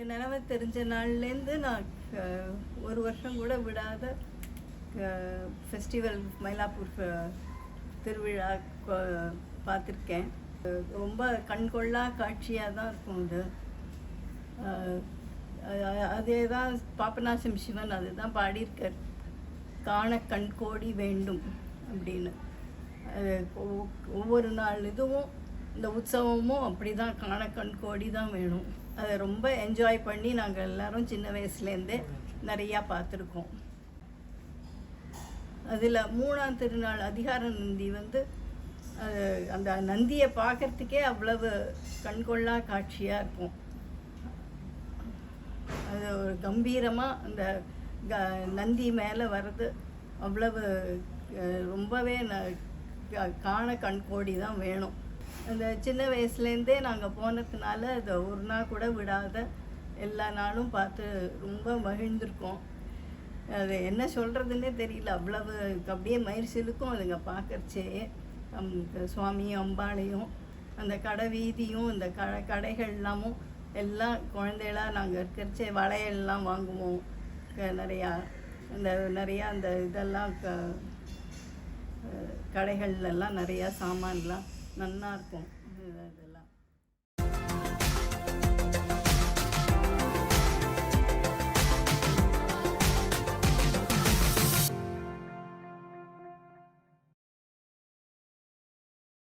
எனக்கு நினைவு தெரிஞ்ச நாள்லேருந்து நான் ஒரு வருஷம் கூட விடாத ஃபெஸ்டிவல் மயிலாப்பூர் திருவிழா பார்த்துருக்கேன். ரொம்ப கண்கொள்ளா காட்சியாக தான் இருக்கும் இது. அதே தான் பாபநாசம் சிவன் அதுதான் பாடியிருக்கார், காண கண்கோடி வேண்டும் அப்படின்னு. ஒவ்வொரு நாள் இதுவும் இந்த உற்சவமும் அப்படி தான், காண கண்கோடி தான் வேணும். அதை ரொம்ப என்ஜாய் பண்ணி நாங்கள் எல்லோரும் சின்ன வயசுலேருந்தே நிறையா பார்த்துருக்கோம். அதில் 3ஆம் திருநாள் அதிகார நந்தி அந்த நந்தியை பார்க்குறதுக்கே அவ்வளவு கண்கொள்ளா காட்சியாக இருக்கும். அது ஒரு கம்பீரமாக அந்த நந்தி மேலே வர்றது அவ்வளவு ரொம்பவே காண கண்கோடி தான் வேணும். அந்த சின்ன வயசுலேருந்தே நாங்கள் போனதுனால அதை ஒரு நாள் கூட விடாத எல்லா நாளும் பார்த்து ரொம்ப மகிழ்ந்திருக்கோம். அது என்ன சொல்கிறதுன்னே தெரியல, அவ்வளவு அப்படியே மயிர் சிலுக்கும் அதுங்க பார்க்கறச்சே. சுவாமியும் அம்பாளையும் அந்த கடை வீதியும் இந்த கடைகள்லாமும் எல்லாம் குழந்தைகளாக நாங்கள் இருக்கிறச்சே வளையல்லாம் வாங்குவோம். நிறையா அந்த இதெல்லாம் கடைகள்லாம் நிறையா சாமான்லாம் நல்லா இருக்கும்.